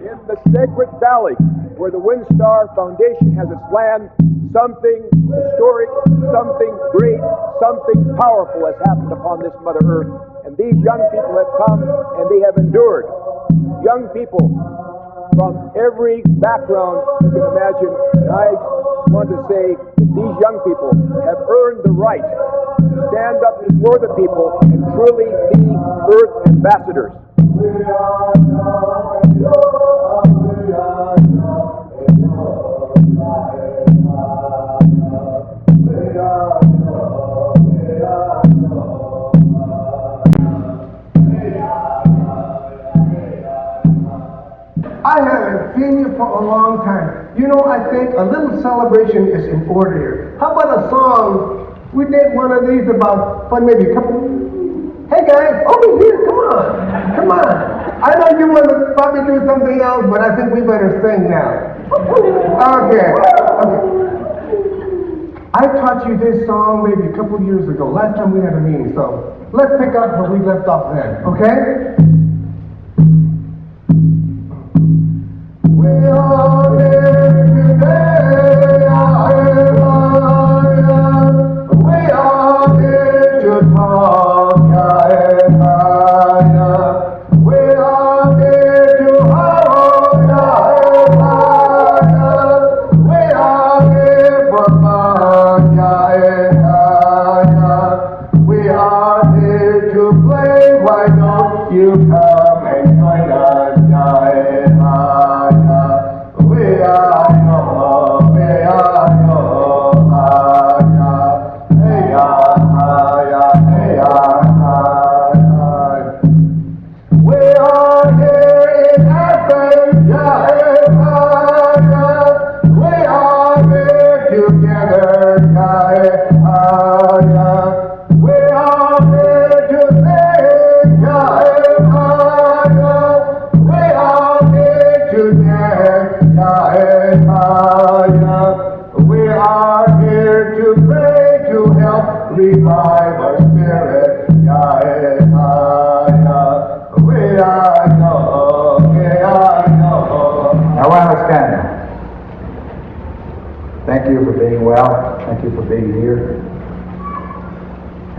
In the sacred valley where the Windstar Foundation has its land, something historic, something great, something powerful has happened upon this Mother Earth. And these young people have come and they have endured. Young people from every background you can imagine. And I want to say that these young people have earned the right to stand up before the people and truly be Earth ambassadors. I haven't seen you for a long time. You know, I think a little celebration is in order here. How about a song? We did one of these about, maybe a couple. Hey guys, over here, come on. Come on. I know you want to probably do something else, but I think we better sing now. Okay. I taught you this song maybe a couple years ago, last time we had a meeting, so let's pick up where we left off then, okay? We are here today, we are here to talk, we are here to hold, we are here for fun, we are here to play, why don't you come and join us,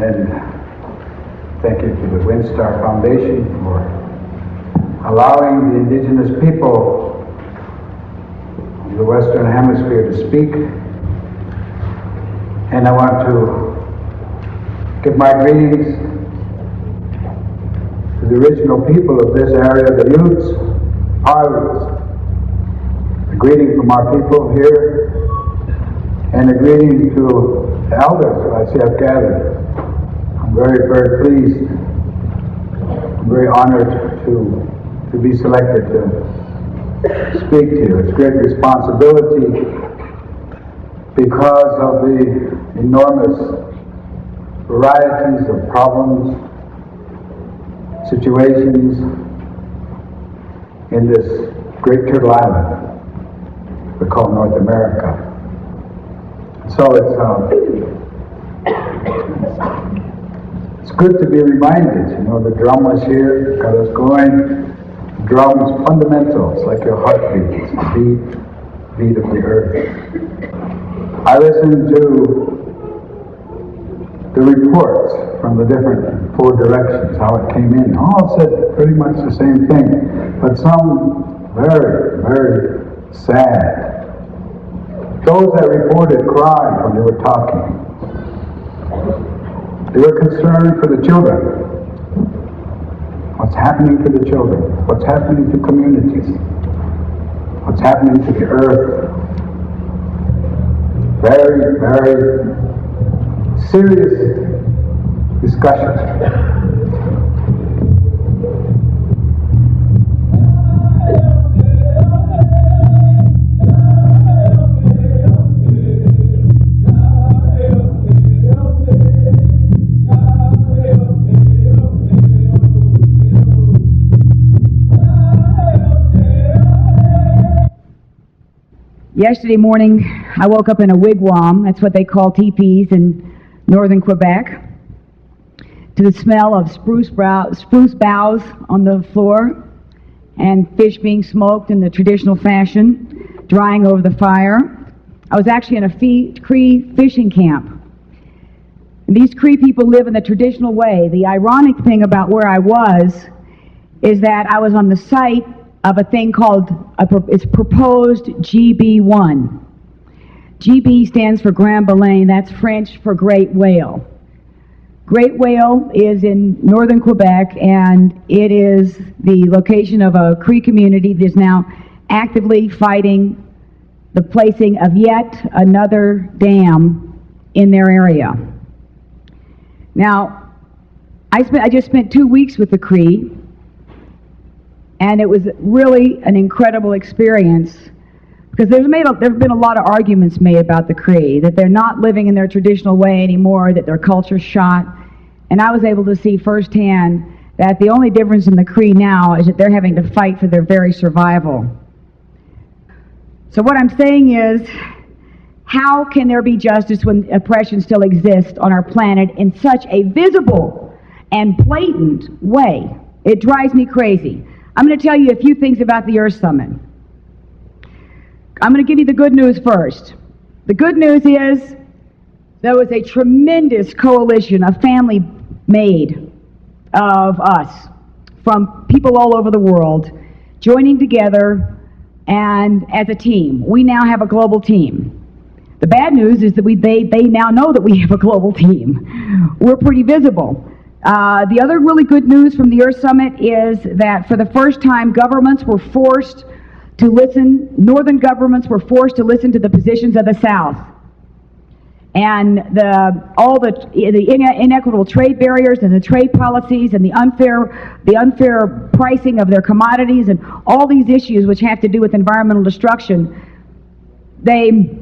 and thank you to the Windstar Foundation for allowing the Indigenous people of the Western Hemisphere to speak. And I want to give my greetings to the original people of this area, the Utes, Pyles. A greeting from our people here, and a greeting to the elders who I see I've gathered. I'm very, very pleased. I'm very honored to be selected to speak to you. It's great responsibility because of the enormous varieties of problems, situations in this great turtle island we call North America. So it's good to be reminded. You know, the drum was here, got us going. The drum is fundamental. It's like your heartbeat. It's the beat of the earth. I listened to the reports from the different four directions, how it came in. All said pretty much the same thing, but some very, very sad. Those that reported cried when they were talking. They were concerned for the children. What's happening to the children? What's happening to communities? What's happening to the earth? Very, very serious discussion. Yesterday morning, I woke up in a wigwam. That's what they call teepees in northern Quebec. to the smell of spruce boughs on the floor, and fish being smoked in the traditional fashion, drying over the fire. I was actually in a Cree fishing camp. And these Cree people live in the traditional way. The ironic thing about where I was is that I was on the site of a thing called, it's proposed GB1. GB stands for Grand Baleine, that's French for Great Whale. Great Whale is in northern Quebec, and it is the location of a Cree community that is now actively fighting the placing of yet another dam in their area. Now, I just spent 2 weeks with the Cree, and it was really an incredible experience, because there have been a lot of arguments made about the Cree, that they're not living in their traditional way anymore, that their culture's shot. And I was able to see firsthand that the only difference in the Cree now is that they're having to fight for their very survival. So what I'm saying is, how can there be justice when oppression still exists on our planet in such a visible and blatant way? It drives me crazy. I'm going to tell you a few things about the Earth Summit. I'm going to give you the good news first. The good news is there was a tremendous coalition, a family made of us from people all over the world joining together and as a team. We now have a global team. The bad news is that they now know that we have a global team. We're pretty visible. The other really good news from the Earth Summit is that for the first time, governments were forced to listen, northern governments were forced to listen to the positions of the South. And all the inequitable trade barriers and the trade policies and the unfair pricing of their commodities and all these issues which have to do with environmental destruction, they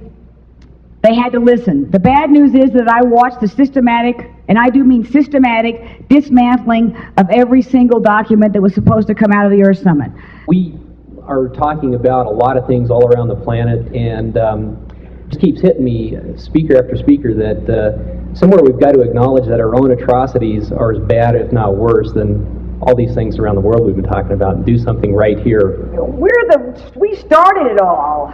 had to listen. The bad news is that I watched the systematic, and I do mean systematic, dismantling of every single document that was supposed to come out of the Earth Summit. We are talking about a lot of things all around the planet, and it just keeps hitting me, speaker after speaker, that somewhere we've got to acknowledge that our own atrocities are as bad, if not worse, than all these things around the world we've been talking about, and do something right here. We started it all.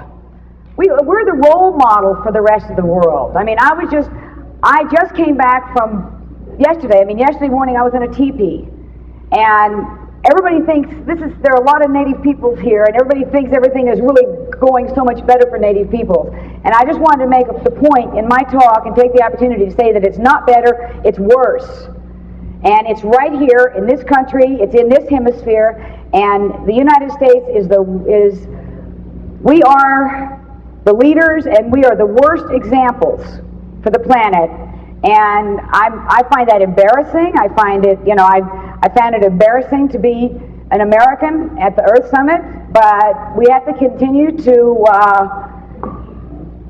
We're the role model for the rest of the world. I mean, I just came back from yesterday. I mean, yesterday morning I was in a teepee, and everybody thinks there are a lot of Native peoples here, and everybody thinks everything is really going so much better for Native peoples. And I just wanted to make the point in my talk and take the opportunity to say that it's not better, it's worse. And it's right here in this country, it's in this hemisphere, and the United States we are the leaders, and we are the worst examples for the planet. And I find that embarrassing. I find it, I found it embarrassing to be an American at the Earth Summit, but we have to continue to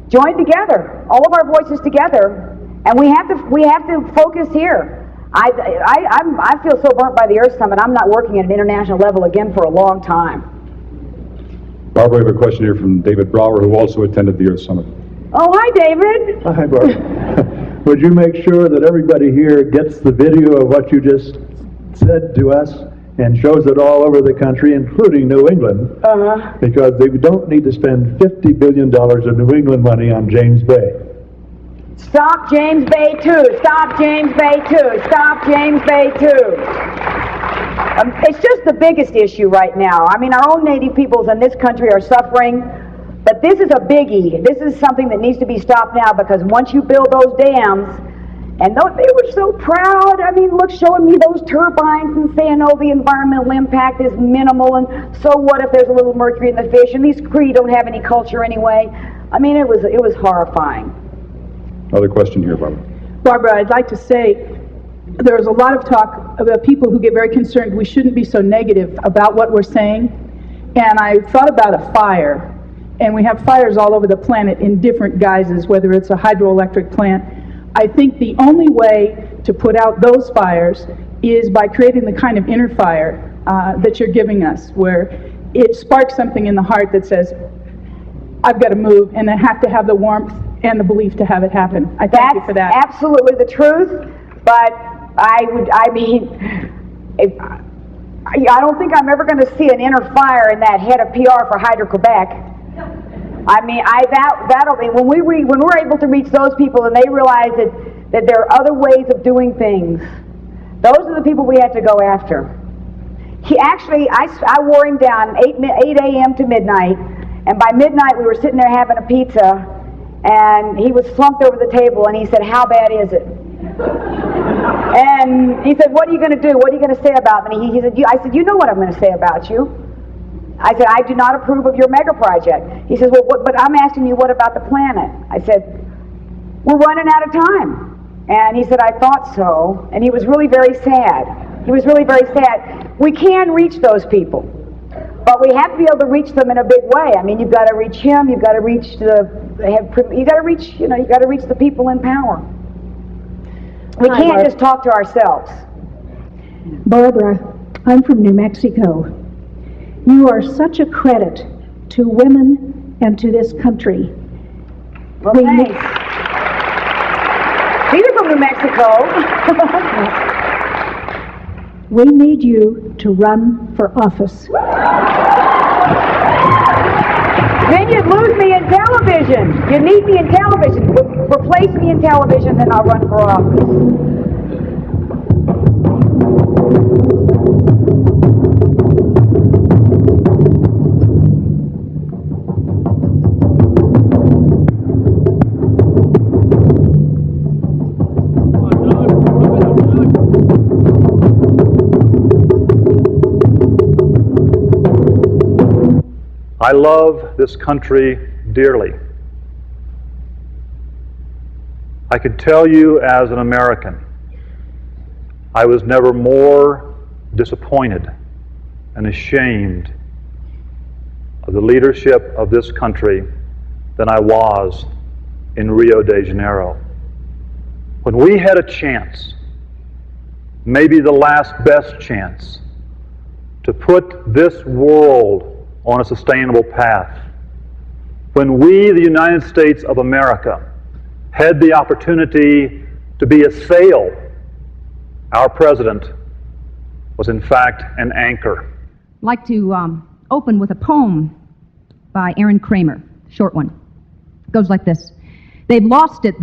join together, all of our voices together, and we have to focus here. I feel so burnt by the Earth Summit, I'm not working at an international level again for a long time. Barbara, we have a question here from David Brower, who also attended the Earth Summit. Oh, hi, David. Hi, Barbara. Would you make sure that everybody here gets the video of what you just said to us and shows it all over the country, including New England? Because they don't need to spend $50 billion of New England money on James Bay. Stop James Bay 2. Stop James Bay 2. Stop James Bay 2. It's just the biggest issue right now. I mean, our own Native peoples in this country are suffering, but this is a biggie. This is something that needs to be stopped now, because once you build those dams, and they were so proud, I mean, look, showing me those turbines and saying, oh, the environmental impact is minimal, and so what if there's a little mercury in the fish, and these Cree don't have any culture anyway. I mean, it was horrifying. Another question here, Barbara. Barbara, I'd like to say there's a lot of talk about people who get very concerned we shouldn't be so negative about what we're saying. And I thought about a fire. And we have fires all over the planet in different guises, whether it's a hydroelectric plant. I think the only way to put out those fires is by creating the kind of inner fire that you're giving us, where it sparks something in the heart that says, I've got to move, and I have to have the warmth and the belief to have it happen. I thank you for that. That's absolutely the truth, but I don't think I'm ever going to see an inner fire in that head of PR for Hydro-Quebec. When we're able to reach those people and they realize that there are other ways of doing things, those are the people we have to go after. I wore him down 8 a.m. to midnight, and by midnight we were sitting there having a pizza, and he was slumped over the table, and he said, "How bad is it?" And he said, "What are you going to do? What are you going to say about me?" I said, "You know what I'm going to say about you." I said, "I do not approve of your mega project." He says, "Well, but I'm asking you, what about the planet?" I said, "We're running out of time." And he said, "I thought so." And he was really very sad. He was really very sad. We can reach those people, but we have to be able to reach them in a big way. I mean, you've got to reach him. You've got to reach the people in power. We can't just talk to ourselves. Barbara, I'm from New Mexico. You are such a credit to women and to this country. Well, thanks. These are from New Mexico. We need you to run for office. Then you'd lose me in television. You need me in television. Replace me in television, then I'll run for office. I love this country dearly. I could tell you as an American, I was never more disappointed and ashamed of the leadership of this country than I was in Rio de Janeiro. When we had a chance, maybe the last best chance, to put this world on a sustainable path. When we, the United States of America, had the opportunity to be a sail, our president was in fact an anchor. I'd like to open with a poem by Aaron Kramer, short one. It goes like this. They've lost it,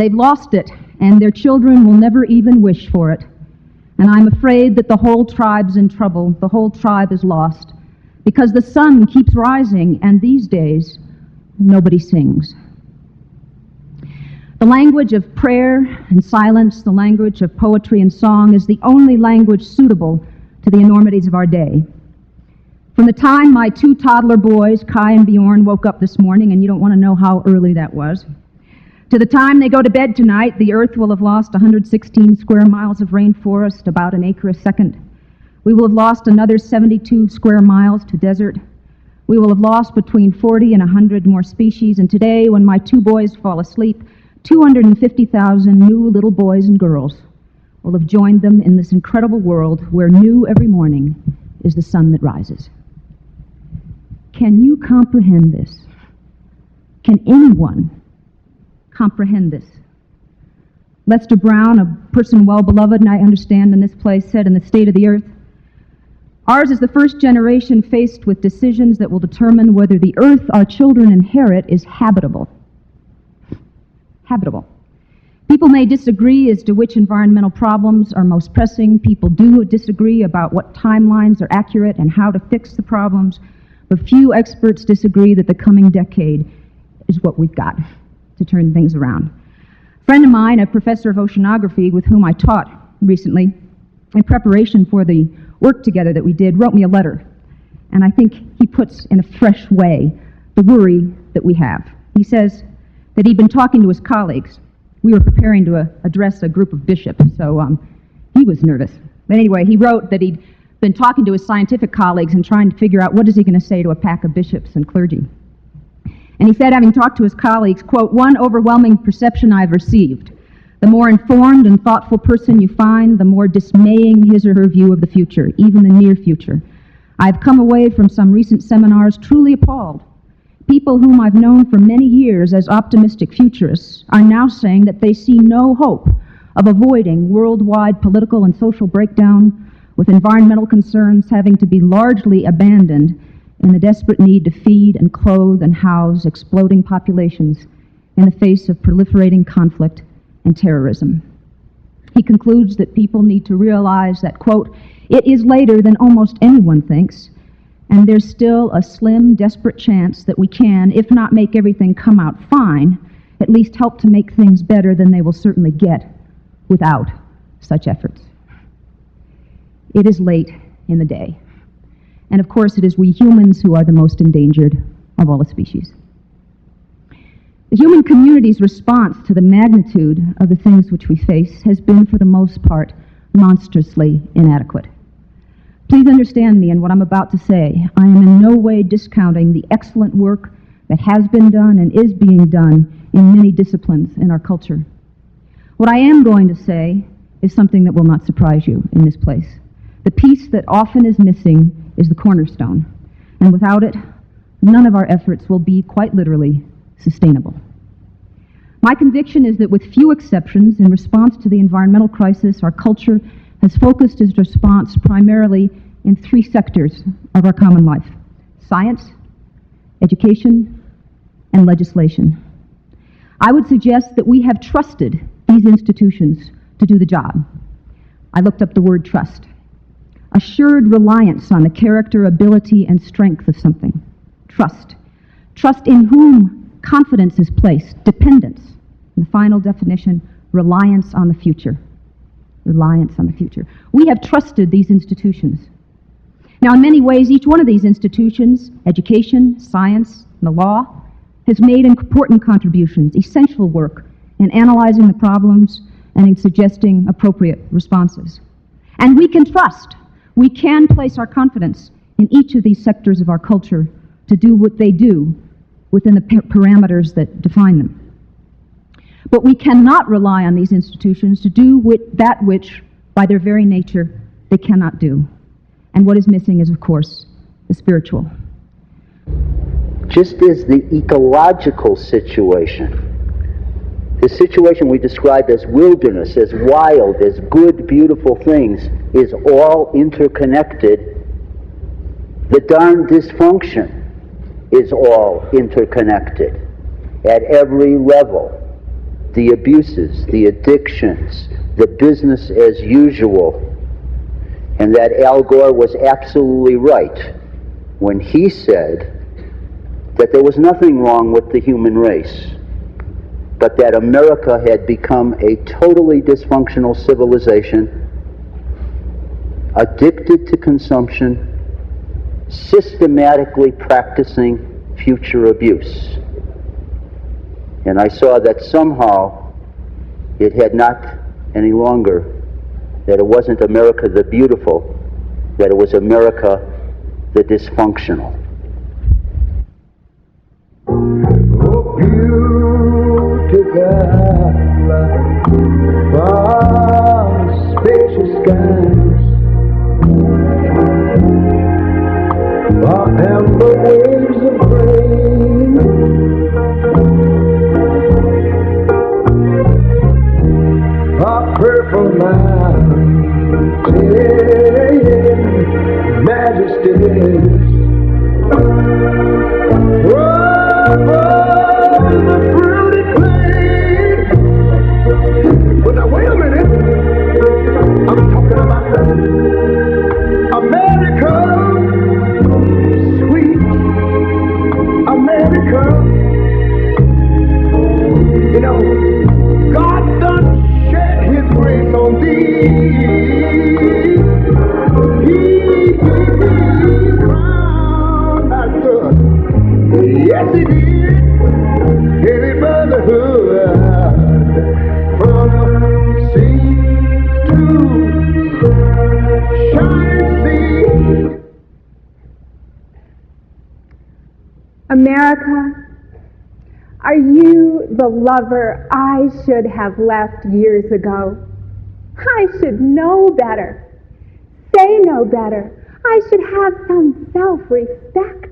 and their children will never even wish for it. And I'm afraid that the whole tribe's in trouble, the whole tribe is lost. Because the sun keeps rising, and these days, nobody sings. The language of prayer and silence, the language of poetry and song, is the only language suitable to the enormities of our day. From the time my two toddler boys, Kai and Bjorn, woke up this morning, and you don't want to know how early that was, to the time they go to bed tonight, the Earth will have lost 116 square miles of rainforest, about an acre a second. We will have lost another 72 square miles to desert. We will have lost between 40 and 100 more species, and today, when my two boys fall asleep, 250,000 new little boys and girls will have joined them in this incredible world where new every morning is the sun that rises. Can you comprehend this? Can anyone comprehend this? Lester Brown, a person well beloved, and I understand in this place, said in The State of the Earth, ours is the first generation faced with decisions that will determine whether the earth our children inherit is habitable. Habitable. People may disagree as to which environmental problems are most pressing. People do disagree about what timelines are accurate and how to fix the problems. But few experts disagree that the coming decade is what we've got to turn things around. A friend of mine, a professor of oceanography with whom I taught recently, in preparation for the work together that we did, wrote me a letter. And I think he puts in a fresh way the worry that we have. He says that he'd been talking to his colleagues. We were preparing to address a group of bishops, so he was nervous. But anyway, he wrote that he'd been talking to his scientific colleagues and trying to figure out what is he going to say to a pack of bishops and clergy. And he said, having talked to his colleagues, quote, one overwhelming perception I've received. The more informed and thoughtful person you find, the more dismaying his or her view of the future, even the near future. I've come away from some recent seminars truly appalled. People whom I've known for many years as optimistic futurists are now saying that they see no hope of avoiding worldwide political and social breakdown, with environmental concerns having to be largely abandoned in the desperate need to feed and clothe and house exploding populations in the face of proliferating conflict and terrorism. He concludes that people need to realize that, quote, "It is later than almost anyone thinks, and there's still a slim, desperate chance that we can, if not make everything come out fine, at least help to make things better than they will certainly get without such efforts." It is late in the day, and of course it is we humans who are the most endangered of all the species. The human community's response to the magnitude of the things which we face has been, for the most part, monstrously inadequate. Please understand me in what I'm about to say. I am in no way discounting the excellent work that has been done and is being done in many disciplines in our culture. What I am going to say is something that will not surprise you in this place. The piece that often is missing is the cornerstone, and without it, none of our efforts will be, quite literally, sustainable. My conviction is that, with few exceptions, in response to the environmental crisis, our culture has focused its response primarily in three sectors of our common life: science, education, and legislation. I would suggest that we have trusted these institutions to do the job. I looked up the word trust. Assured reliance on the character, ability, and strength of something. Trust. Trust in whom confidence is placed. Dependence. And the final definition, reliance on the future. Reliance on the future. We have trusted these institutions. Now, in many ways, each one of these institutions, education, science, and the law, has made important contributions, essential work in analyzing the problems and in suggesting appropriate responses. And we can trust. We can place our confidence in each of these sectors of our culture to do what they do within the parameters that define them. But we cannot rely on these institutions to do that which, by their very nature, they cannot do. And what is missing is, of course, the spiritual. Just as the ecological situation, the situation we describe as wilderness, as wild, as good, beautiful things, is all interconnected, the darn dysfunction is all interconnected at every level. The abuses, the addictions, the business as usual. And that Al Gore was absolutely right when he said that there was nothing wrong with the human race, but that America had become a totally dysfunctional civilization, addicted to consumption, systematically practicing future abuse. And I saw that somehow it had not any longer, that it wasn't America the beautiful, that it was America the dysfunctional. Oh, beautiful, vast, spacious skies, amber waves of grain, purple mountain majesties, the fruited plain. But now wait a minute, I'm talking about America, sweet America. You know, God done shed His grace on thee. He crowned thy good. Yes, He did. Heavy brotherhood from sea to shining sea. America, are you the lover I should have left years ago? I should know better, say no better. I should have some self-respect.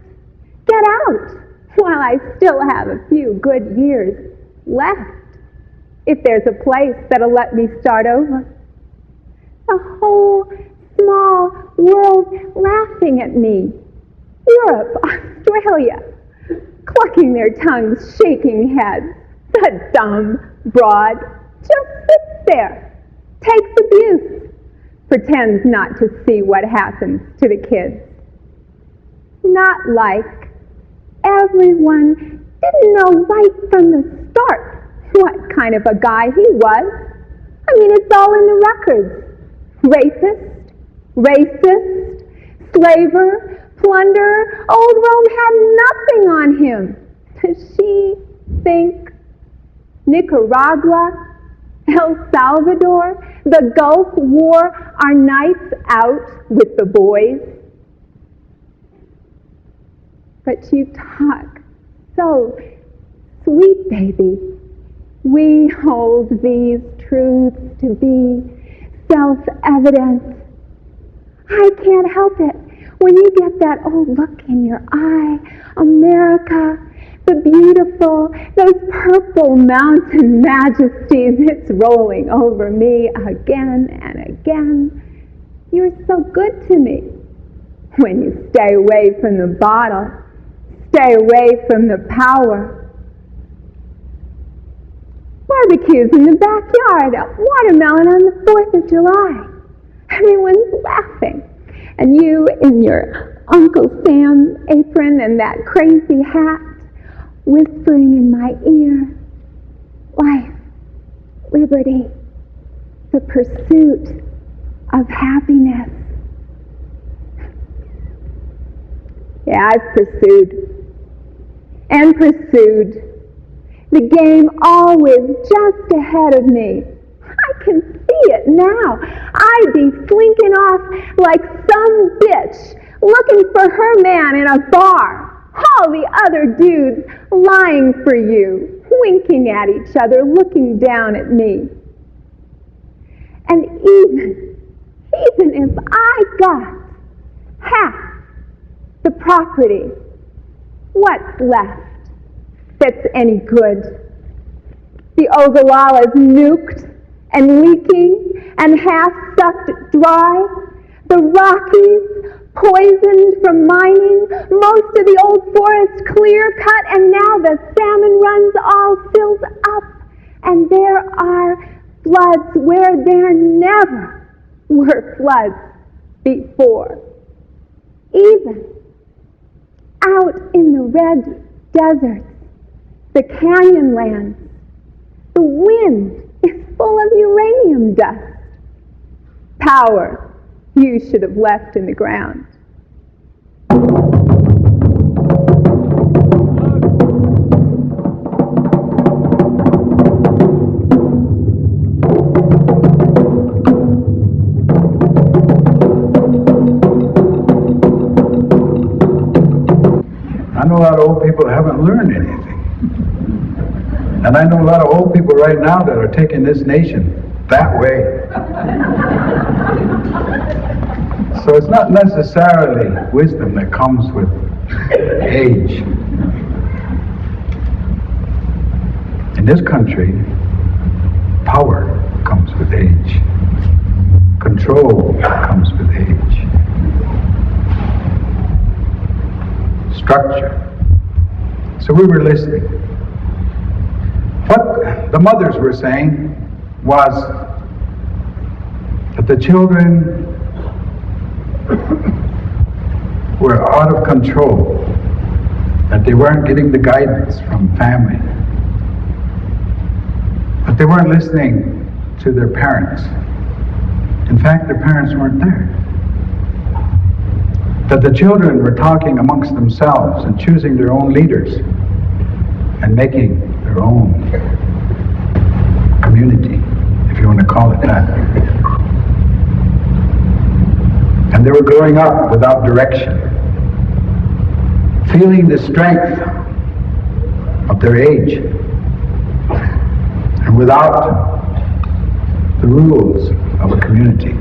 Get out while I still have a few good years left. if there's a place that'll let me start over. The whole small world laughing at me. Europe, Australia, clucking their tongues, shaking heads. The dumb broad just sits there, takes abuse, pretends not to see what happens to the kids. Not like everyone didn't know right from the start what kind of a guy he was. I mean, it's all in the records. Rapist, racist, slaver, plunderer. Old Rome had nothing on him. Does she think Nicaragua, El Salvador, the Gulf War are nights out with the boys? But you talk so sweet, baby. We hold these truths to be self-evident. I can't help it. When you get that old look in your eye, America, the beautiful, those purple mountain majesties, it's rolling over me again and again. You're so good to me. When you stay away from the bottle, stay away from the power. Barbecues in the backyard, a watermelon on the 4th of July. Everyone's laughing. And you in your Uncle Sam apron and that crazy hat, whispering in my ear, life, liberty, the pursuit of happiness. Yeah, I've pursued and pursued. The game always just ahead of me. I can see it now. I'd be slinking off like some bitch, looking for her man in a bar. All the other dudes lying for you, winking at each other, looking down at me. And even if I got half the property, what's left that's any good? The Ogallala's nuked and leaking and half sucked dry. The Rockies poisoned from mining. Most of the old forest clear cut, and now the salmon runs all filled up. And there are floods where there never were floods before. Even out in the red deserts, the canyon lands, the wind is full of uranium dust. Power you should have left in the ground. I know a lot of old people haven't learned anything. And I know a lot of old people right now that are taking this nation that way. So it's not necessarily wisdom that comes with age. In this country, power comes with age. Control comes with age. Structure. So we were listening. What the mothers were saying was that the children were out of control, that they weren't getting the guidance from family, that they weren't listening to their parents. In fact, their parents weren't there. That the children were talking amongst themselves and choosing their own leaders and making their own community, if you want to call it that. And they were growing up without direction, feeling the strength of their age, and without the rules of a community.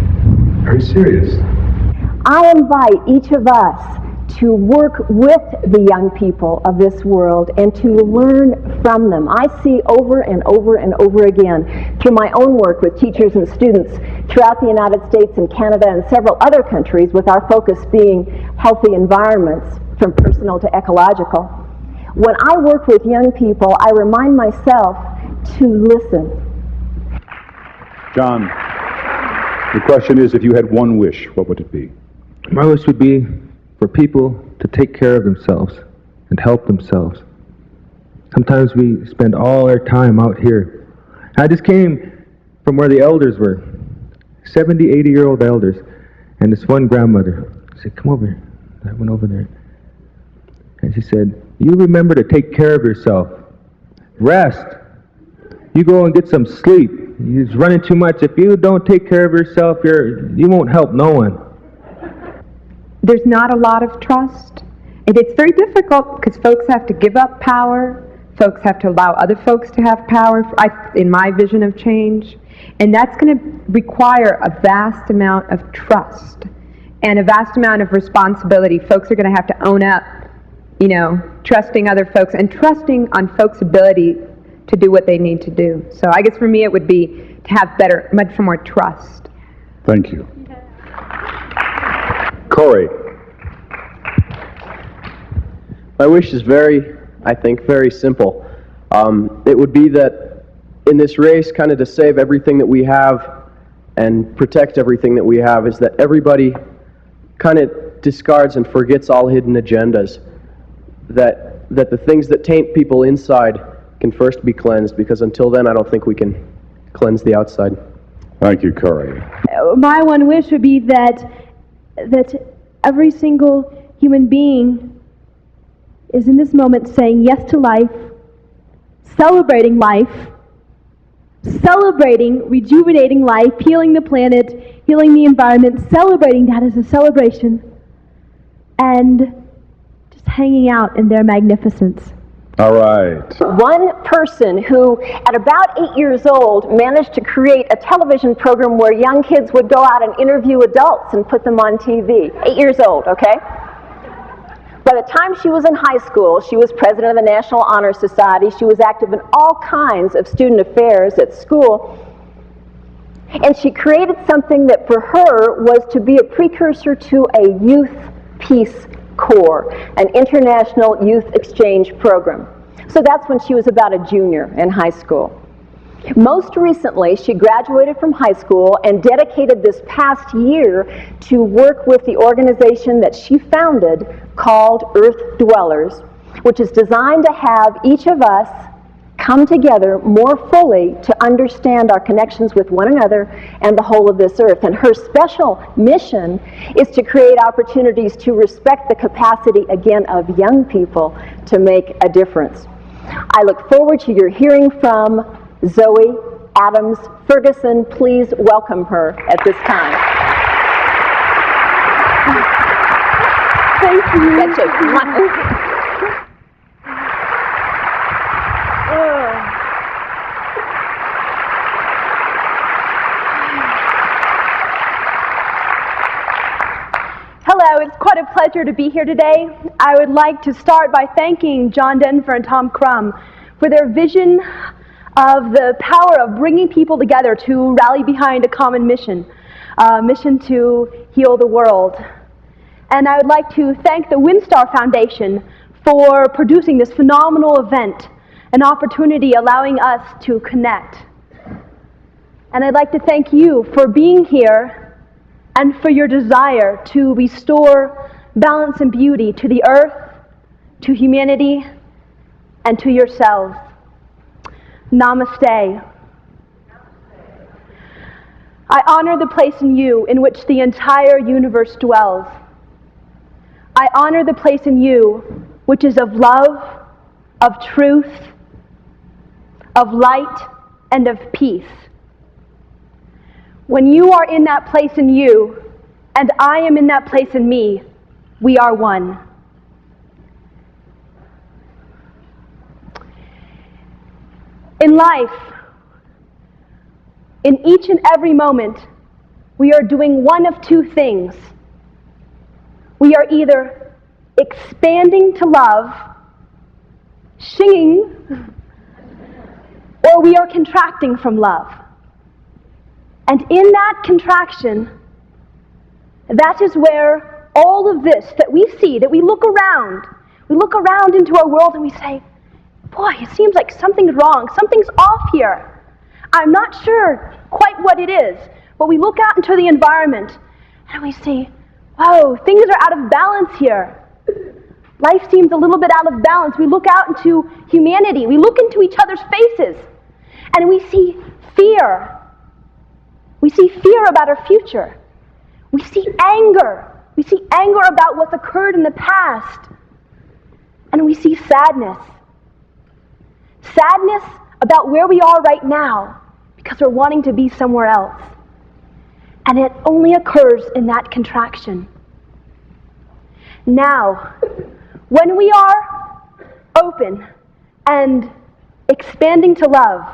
Very serious. I invite each of us to work with the young people of this world and to learn from them. I see over and over and over again through my own work with teachers and students throughout the United States and Canada and several other countries, with our focus being healthy environments from personal to ecological. When I work with young people, I remind myself to listen. John, the question is, if you had one wish, what would it be? My wish would be for people to take care of themselves and help themselves. Sometimes we spend all our time out here. I just came from where the elders were, 70, 80-year-old elders, and this one grandmother said, "Come over here." I went over there, and she said, "You remember to take care of yourself. Rest. You go and get some sleep. You're running too much. If you don't take care of yourself, you won't help no one." There's not a lot of trust, and it's very difficult because folks have to give up power. Folks have to allow other folks to have power, in my vision of change. And that's going to require a vast amount of trust and a vast amount of responsibility. Folks are going to have to own up, trusting other folks and trusting on folks' ability to do what they need to do. So I guess for me it would be to have much more trust. Thank you. Corey. My wish is very simple. It would be that in this race, kind of to save everything that we have and protect everything that we have, is that everybody kind of discards and forgets all hidden agendas. That the things that taint people inside can first be cleansed, because until then I don't think we can cleanse the outside. Thank you, Corey. My one wish would be that every single human being is in this moment saying yes to life, celebrating rejuvenating life, healing the planet, healing the environment, celebrating that as a celebration, and just hanging out in their magnificence. All right. One person who, at about 8 years old, managed to create a television program where young kids would go out and interview adults and put them on TV. 8 years old, okay? By the time she was in high school, she was president of the National Honor Society. She was active in all kinds of student affairs at school. And she created something that for her was to be a precursor to a youth peace corps, an international youth exchange program. So that's when she was about a junior in high school. Most recently, she graduated from high school and dedicated this past year to work with the organization that she founded called Earth Dwellers, which is designed to have each of us come together more fully to understand our connections with one another and the whole of this earth. And her special mission is to create opportunities to respect the capacity, again, of young people to make a difference. I look forward to your hearing from Zoe Ferguson. Please welcome her at this time. Thank you. That's it. Hello, it's quite a pleasure to be here today. I would like to start by thanking John Denver and Tom Crum for their vision of the power of bringing people together to rally behind a common mission, mission to heal the world. And I would like to thank the Windstar Foundation for producing this phenomenal event, an opportunity allowing us to connect. And I'd like to thank you for being here and for your desire to restore balance and beauty to the earth, to humanity, and to yourselves. Namaste. I honor the place in you in which the entire universe dwells. I honor the place in you which is of love, of truth, of light, and of peace. When you are in that place in you, and I am in that place in me, we are one. In life, in each and every moment, we are doing one of two things. We are either expanding to love, shinging, or we are contracting from love. And in that contraction, that is where all of this that we see, that we look around into our world and we say, boy, it seems like something's wrong, something's off here. I'm not sure quite what it is, but we look out into the environment and we see, whoa, things are out of balance here. Life seems a little bit out of balance. We look out into humanity. We look into each other's faces, and we see fear. We see fear about our future. We see anger. We see anger about what's occurred in the past. And we see sadness. Sadness about where we are right now, because we're wanting to be somewhere else. And it only occurs in that contraction. Now, when we are open and expanding to love,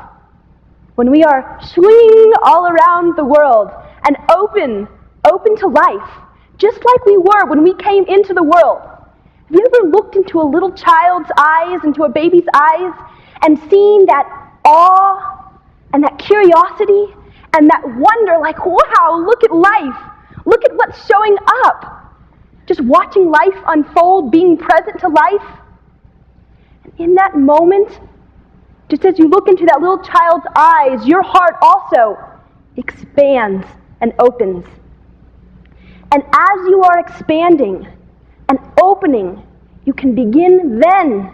when we are swinging all around the world and open to life, just like we were when we came into the world. Have you ever looked into a little child's eyes, into a baby's eyes, and seen that awe and that curiosity and that wonder, like, wow, look at life. Look at what's showing up. Just watching life unfold, being present to life. And in that moment, just as you look into that little child's eyes, your heart also expands and opens. And as you are expanding and opening, you can begin then,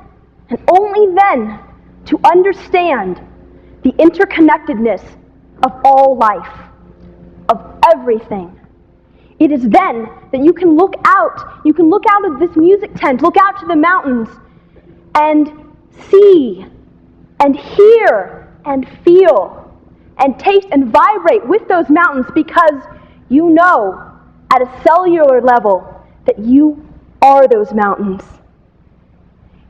and only then, to understand the interconnectedness of all life, of everything. It is then that you can look out of this music tent, look out to the mountains, and see, and hear, and feel, and taste, and vibrate with those mountains, because you know at a cellular level that you are those mountains.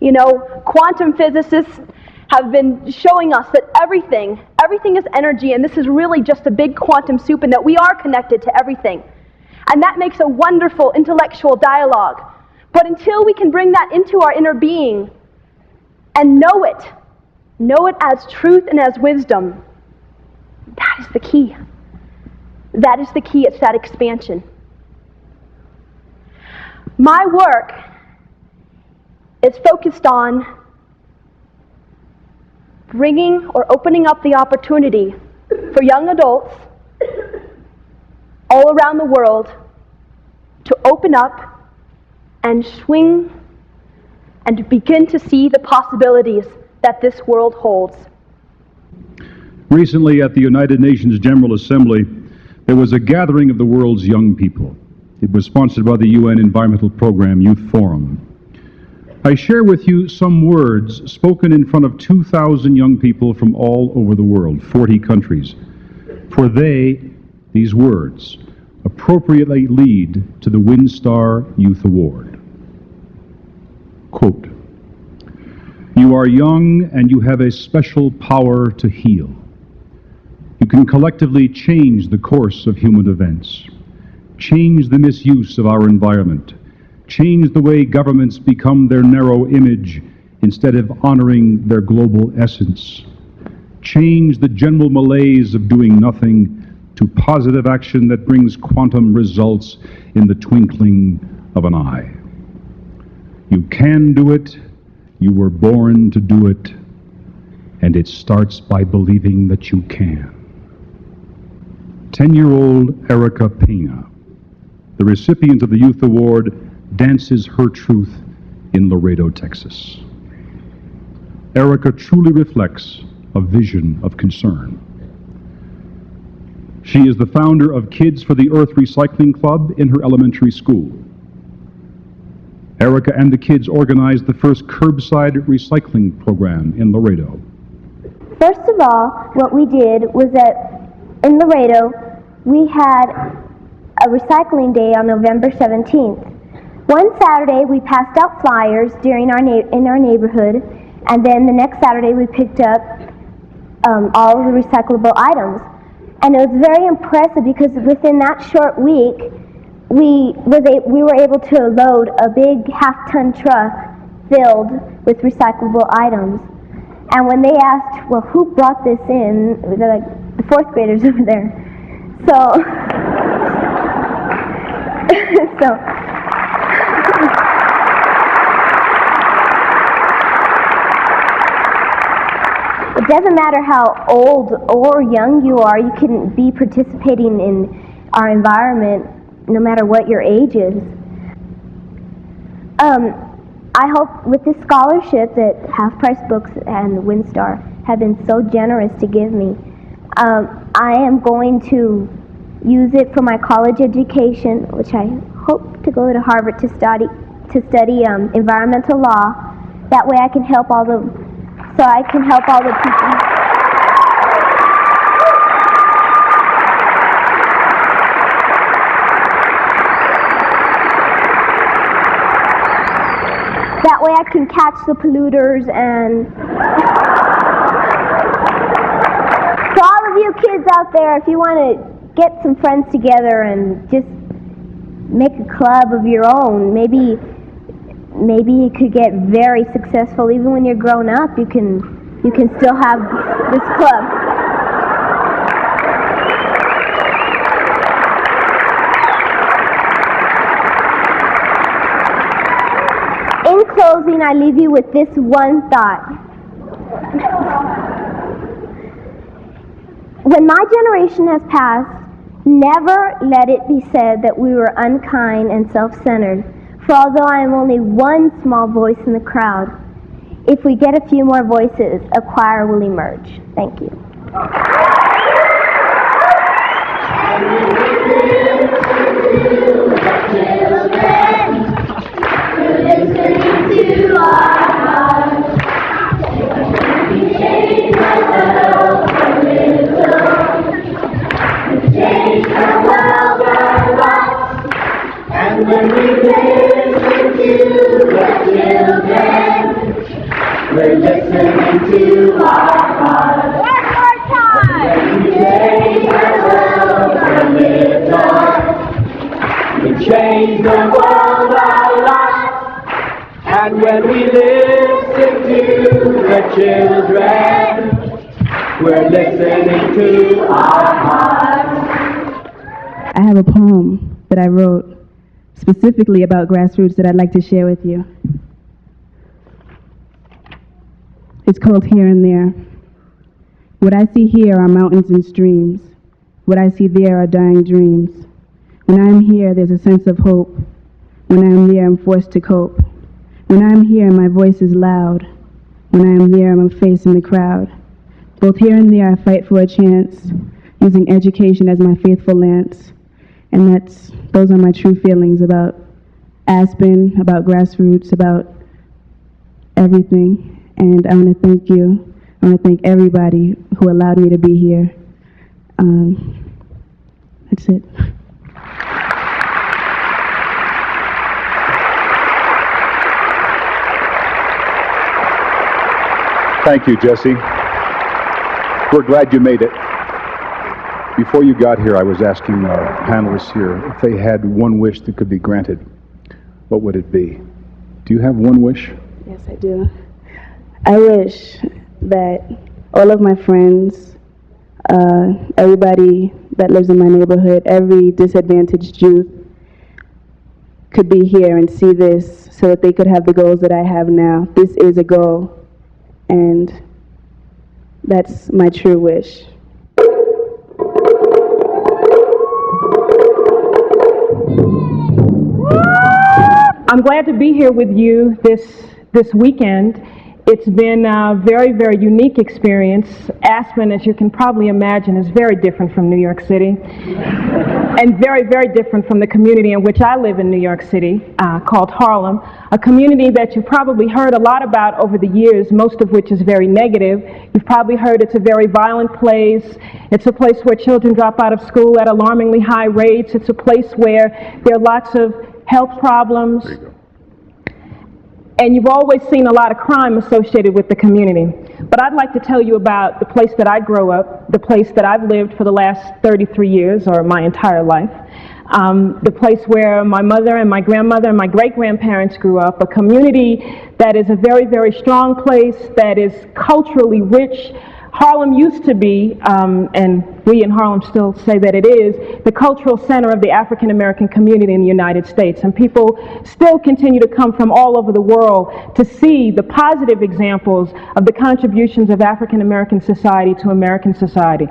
You know, quantum physicists have been showing us that everything is energy, and this is really just a big quantum soup, and that we are connected to everything. And that makes a wonderful intellectual dialogue. But until we can bring that into our inner being and know it as truth and as wisdom, that is the key. That is the key. It's that expansion. My work is focused on bringing or opening up the opportunity for young adults all around the world to open up and swing and to begin to see the possibilities that this world holds. Recently at the United Nations General Assembly, there was a gathering of the world's young people. It was sponsored by the UN Environmental Program Youth Forum. I share with you some words spoken in front of 2,000 young people from all over the world, 40 countries. For these words, appropriately lead to the Windstar Youth Award. Quote, "You are young and you have a special power to heal. You can collectively change the course of human events, change the misuse of our environment, change the way governments become their narrow image instead of honoring their global essence, change the general malaise of doing nothing to positive action that brings quantum results in the twinkling of an eye. You can do it, you were born to do it, and it starts by believing that you can." 10-year-old Erika Pena, the recipient of the Youth Award, dances her truth in Laredo, Texas. Erika truly reflects a vision of concern. She is the founder of Kids for the Earth Recycling Club in her elementary school. Erika and the kids organized the first curbside recycling program in Laredo. First of all, what we did was that in Laredo, we had a recycling day on November 17th. One Saturday, we passed out flyers in our neighborhood, and then the next Saturday, we picked up all of the recyclable items. And it was very impressive because within that short week, we were able to load a big half-ton truck filled with recyclable items. And when they asked, well, who brought this in? They're like, the fourth graders over there. So, it doesn't matter how old or young you are, you can be participating in our environment no matter what your age is. I hope with this scholarship that Half Price Books and Windstar have been so generous to give me, I am going to use it for my college education, which I hope to go to Harvard to study environmental law. That way I can help all the people. That way I can catch the polluters and... So all of you kids out there, if you want to get some friends together and just make a club of your own, maybe it could get very successful. Even when you're grown up, you can still have this club. In closing, I leave you with this one thought. When my generation has passed, never let it be said that we were unkind and self-centered. For although I am only one small voice in the crowd, if we get a few more voices, a choir will emerge. Thank you. And when we listen to the children, we're listening to our hearts. One more time! We change the world a little. We change the world a lot. And when we listen to the children, we're listening to our hearts. I have a poem that I wrote specifically about Grassroots that I'd like to share with you. It's called Here and There. What I see here are mountains and streams. What I see there are dying dreams. When I am here, there's a sense of hope. When I am there, I'm forced to cope. When I am here, my voice is loud. When I am there, I'm a face in the crowd. Both here and there, I fight for a chance, using education as my faithful lance. And those are my true feelings about Aspen, about Grassroots, about everything. And I want to thank you. I want to thank everybody who allowed me to be here. That's it. Thank you, Jesse. We're glad you made it. Before you got here, I was asking our panelists here if they had one wish that could be granted. What would it be? Do you have one wish? Yes, I do. I wish that all of my friends, everybody that lives in my neighborhood, every disadvantaged youth could be here and see this so that they could have the goals that I have now. This is a goal, and that's my true wish. I'm glad to be here with you this weekend. It's been a very, very unique experience. Aspen, as you can probably imagine, is very different from New York City, and very, very different from the community in which I live in New York City, called Harlem, a community that you've probably heard a lot about over the years, most of which is very negative. You've probably heard it's a very violent place. It's a place where children drop out of school at alarmingly high rates. It's a place where there are lots of health problems. And you've always seen a lot of crime associated with the community. But I'd like to tell you about the place that I grew up, the place that I've lived for the last 33 years, or my entire life. the place where my mother and my grandmother and my great-grandparents grew up, a community that is a very, very strong place, that is culturally rich. Harlem used to be, and we in Harlem still say that it is, the cultural center of the African American community in the United States. And people still continue to come from all over the world to see the positive examples of the contributions of African American society to American society.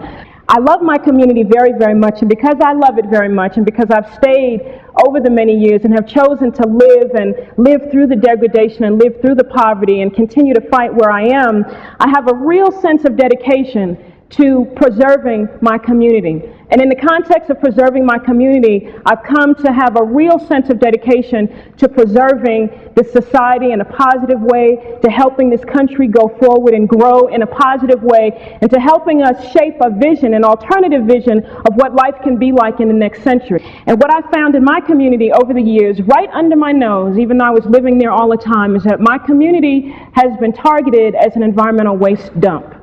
I love my community very, very much, and because I love it very much, and because I've stayed over the many years and have chosen to live through the degradation and live through the poverty and continue to fight where I am, I have a real sense of dedication to preserving my community. And in the context of preserving my community, I've come to have a real sense of dedication to preserving this society in a positive way, to helping this country go forward and grow in a positive way, and to helping us shape a vision, an alternative vision of what life can be like in the next century. And what I found in my community over the years, right under my nose, even though I was living there all the time, is that my community has been targeted as an environmental waste dump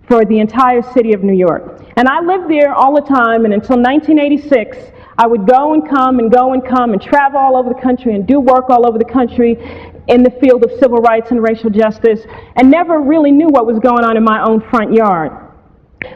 for the entire city of New York. And I lived there all the time, and until 1986, I would go and come and travel all over the country and do work all over the country in the field of civil rights and racial justice, and never really knew what was going on in my own front yard.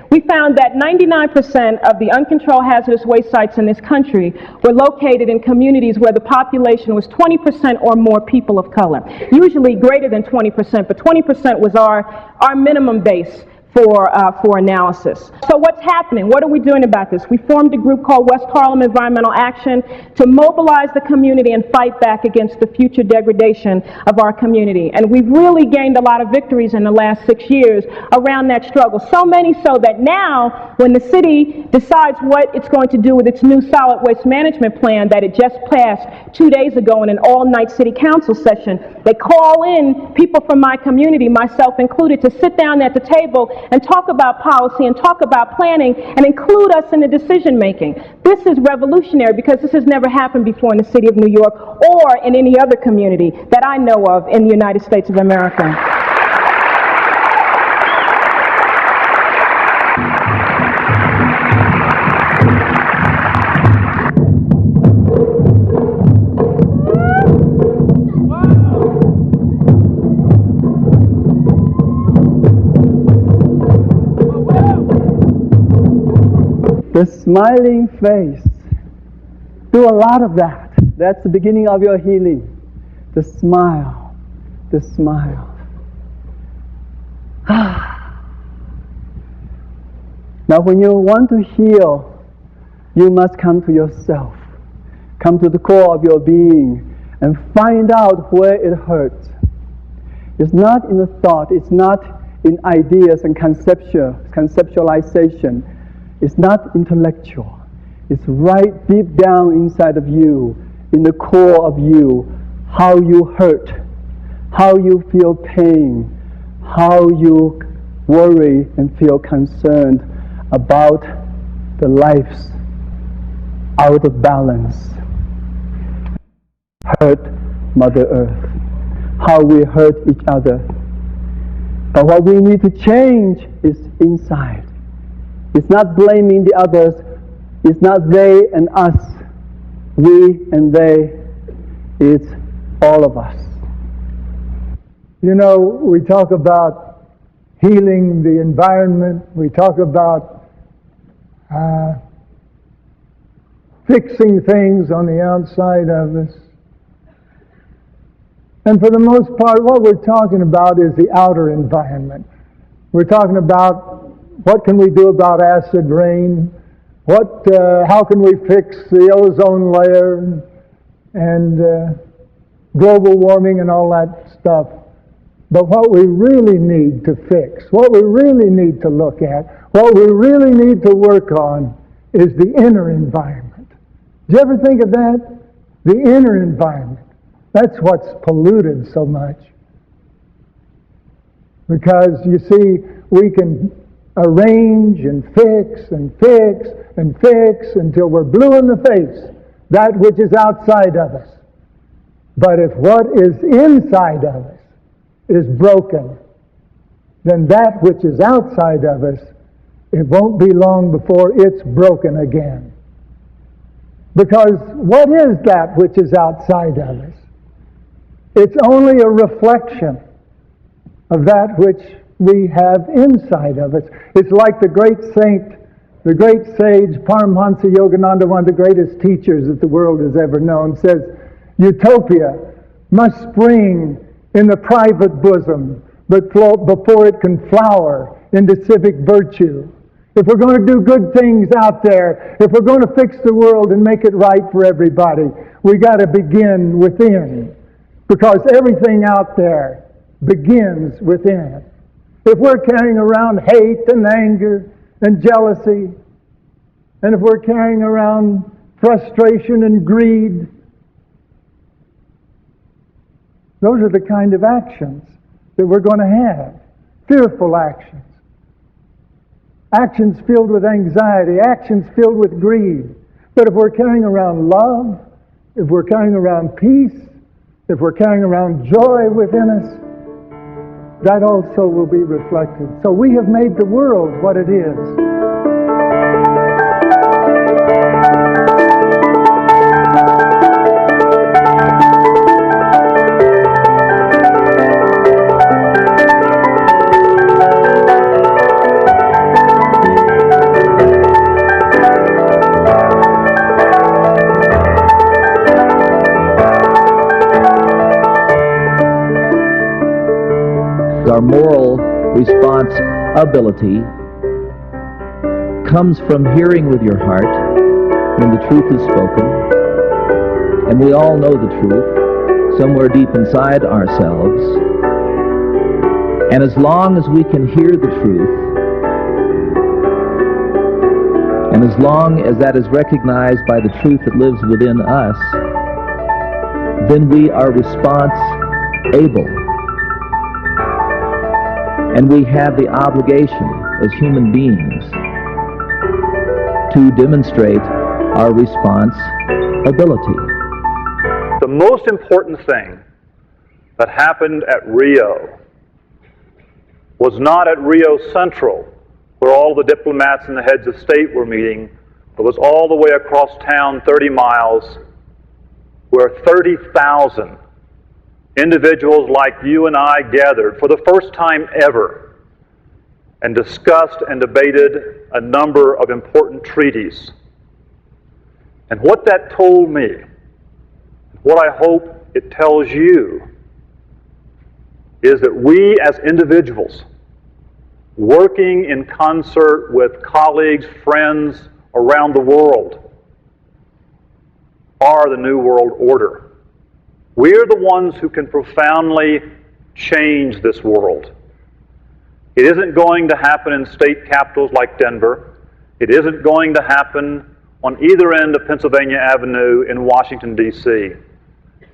We found that 99% of the uncontrolled hazardous waste sites in this country were located in communities where the population was 20% or more people of color. Usually greater than 20%, but 20% was our minimum base for analysis. So what's happening? What are we doing about this? We formed a group called West Harlem Environmental Action to mobilize the community and fight back against the future degradation of our community. And we've really gained a lot of victories in the last 6 years around that struggle. So many so that now, when the city decides what it's going to do with its new solid waste management plan that it just passed 2 days ago in an all-night city council session, they call in people from my community, myself included, to sit down at the table and talk about policy and talk about planning and include us in the decision making. This is revolutionary because this has never happened before in the city of New York or in any other community that I know of in the United States of America. The smiling face. Do a lot of that. That's the beginning of your healing. The smile. The smile. Now when you want to heal, you must come to yourself. Come to the core of your being and find out where it hurts. It's not in the thought. It's not in ideas and conceptualization. It's not intellectual. It's right deep down inside of you, in the core of you, how you hurt, how you feel pain, how you worry and feel concerned about the lives out of balance. Hurt Mother Earth, how we hurt each other. But what we need to change is inside. It's not blaming the others. It's not they and us, we and they. It's all of us. You know, we talk about healing the environment. We talk about fixing things on the outside of us. And for the most part, what we're talking about is the outer environment. We're talking about what can we do about acid rain? How can we fix the ozone layer and global warming and all that stuff? But what we really need to fix, what we really need to look at, what we really need to work on is the inner environment. Did you ever think of that? The inner environment. That's what's polluted so much. Because you see, we can arrange and fix and fix and fix until we're blue in the face, that which is outside of us. But if what is inside of us is broken, then that which is outside of us, it won't be long before it's broken again. Because what is that which is outside of us? It's only a reflection of that which we have inside of us. It's like the great saint, the great sage, Paramhansa Yogananda, one of the greatest teachers that the world has ever known, says, utopia must spring in the private bosom, but before it can flower into civic virtue. If we're going to do good things out there, if we're going to fix the world and make it right for everybody, we got to begin within. Because everything out there begins within. If we're carrying around hate and anger and jealousy, and if we're carrying around frustration and greed, those are the kind of actions that we're going to have. Fearful actions. Actions filled with anxiety. Actions filled with greed. But if we're carrying around love, if we're carrying around peace, if we're carrying around joy within us, that also will be reflected. So we have made the world what it is. Our moral responsibility comes from hearing with your heart when the truth is spoken, and we all know the truth somewhere deep inside ourselves, and as long as we can hear the truth, and as long as that is recognized by the truth that lives within us, then we are response-able. And we have the obligation as human beings to demonstrate our responsibility. The most important thing that happened at Rio was not at Rio Central, where all the diplomats and the heads of state were meeting, but was all the way across town, 30 miles, where 30,000 individuals like you and I gathered for the first time ever and discussed and debated a number of important treaties. And what that told me, what I hope it tells you, is that we as individuals, working in concert with colleagues, friends around the world, are the New World Order. We're the ones who can profoundly change this world. It isn't going to happen in state capitals like Denver. It isn't going to happen on either end of Pennsylvania Avenue in Washington, D.C.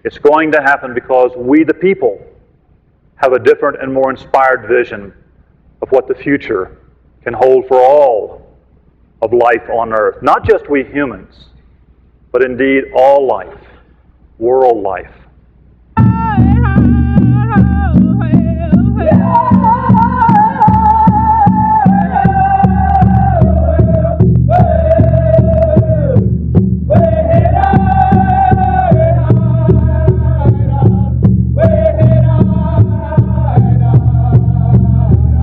It's going to happen because we, the people, have a different and more inspired vision of what the future can hold for all of life on Earth. Not just we humans, but indeed all life, world life.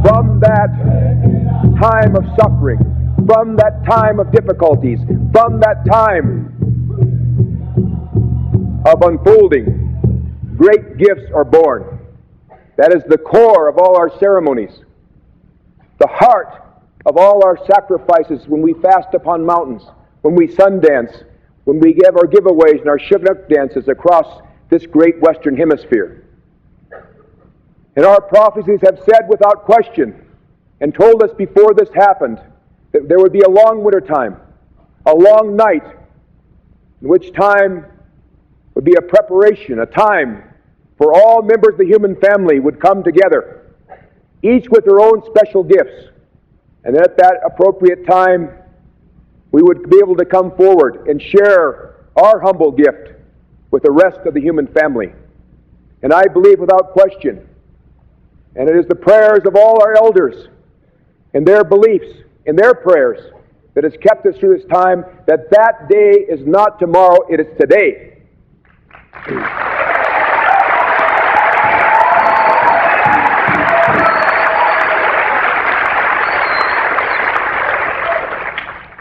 From that time of suffering, from that time of difficulties, from that time of unfolding, great gifts are born. That is the core of all our ceremonies, the heart of all our sacrifices when we fast upon mountains, when we sundance, when we give our giveaways and our Chinook dances across this great Western Hemisphere. And our prophecies have said without question and told us before this happened that there would be a long winter time, a long night, in which time would be a preparation, a time for all members of the human family would come together, each with their own special gifts. And at that appropriate time, we would be able to come forward and share our humble gift with the rest of the human family. And I believe without question, and it is the prayers of all our elders and their beliefs and their prayers that has kept us through this time, that day is not tomorrow, it is today.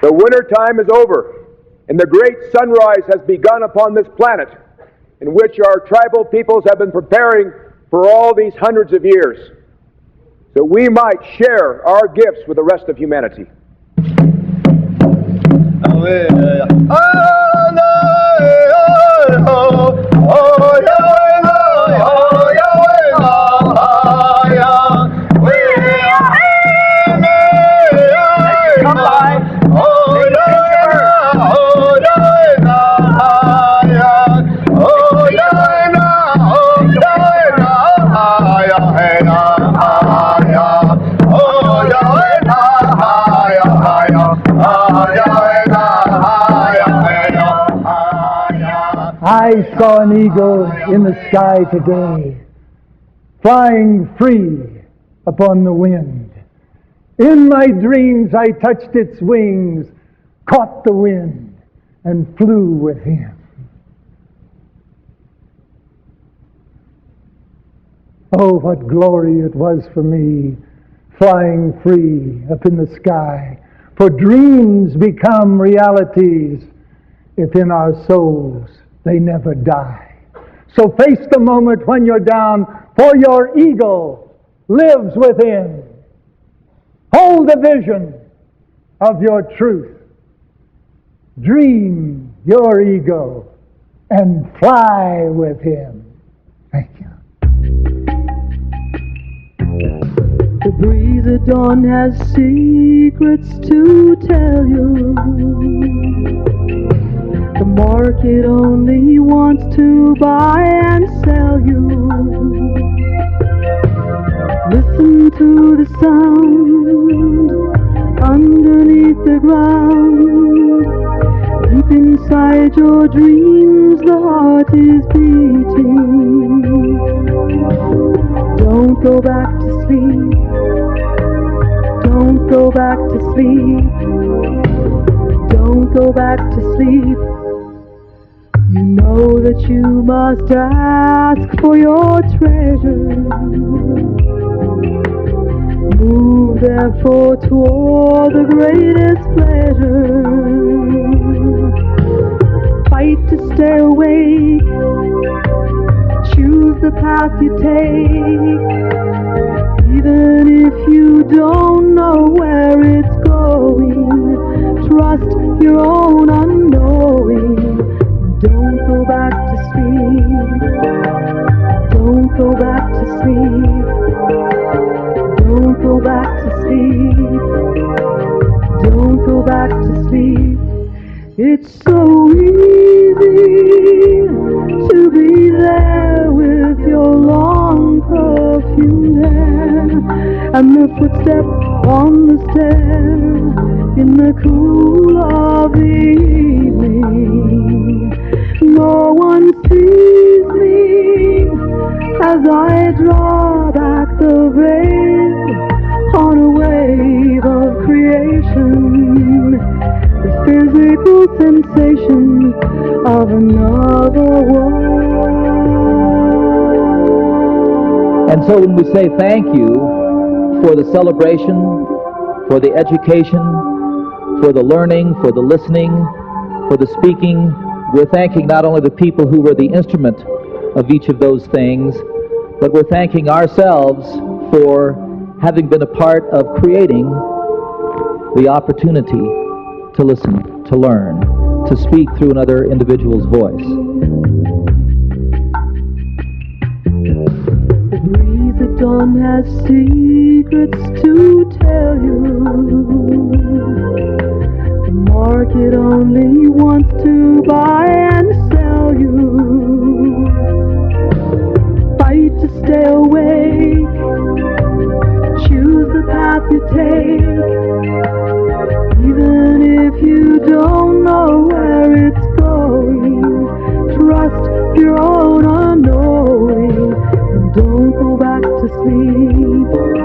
The winter time is over, and the great sunrise has begun upon this planet, in which our tribal peoples have been preparing for all these hundreds of years, that we might share our gifts with the rest of humanity. I saw an eagle in the sky today, flying free upon the wind. In my dreams I touched its wings, caught the wind, and flew with him. Oh, what glory it was for me, flying free up in the sky. For dreams become realities if in our souls they never die. So face the moment when you're down, for your eagle lives within. Hold the vision of your truth. Dream your ego and fly with him. Thank you. The breeze at dawn has secrets to tell you. The market only wants to buy and sell you. Listen to the sound underneath the ground. Deep inside your dreams, the heart is beating. Don't go back to sleep. Don't go back to sleep. Don't go back to sleep. You know that you must ask for your treasure. Move therefore toward the greatest pleasure. Fight to stay awake. Choose the path you take. Even if you don't know where it's going, trust your own unknowing. Don't go back to sleep. Don't go back to sleep. Don't go back to sleep. Don't go back to sleep. It's so easy to be there with your long perfumed hair and the footstep on the stair in the cool of the evening. No one sees me as I draw back the veil on a wave of creation, the physical sensation of another world. And so when we say thank you for the celebration, for the education, for the learning, for the listening, for the speaking, we're thanking not only the people who were the instrument of each of those things, but we're thanking ourselves for having been a part of creating the opportunity to listen, to learn, to speak through another individual's voice. The breeze at dawn has secrets to tell you. The market only wants to buy and sell you. Fight to stay awake. Choose the path you take. Even if you don't know where it's going, trust your own unknowing. And don't go back to sleep.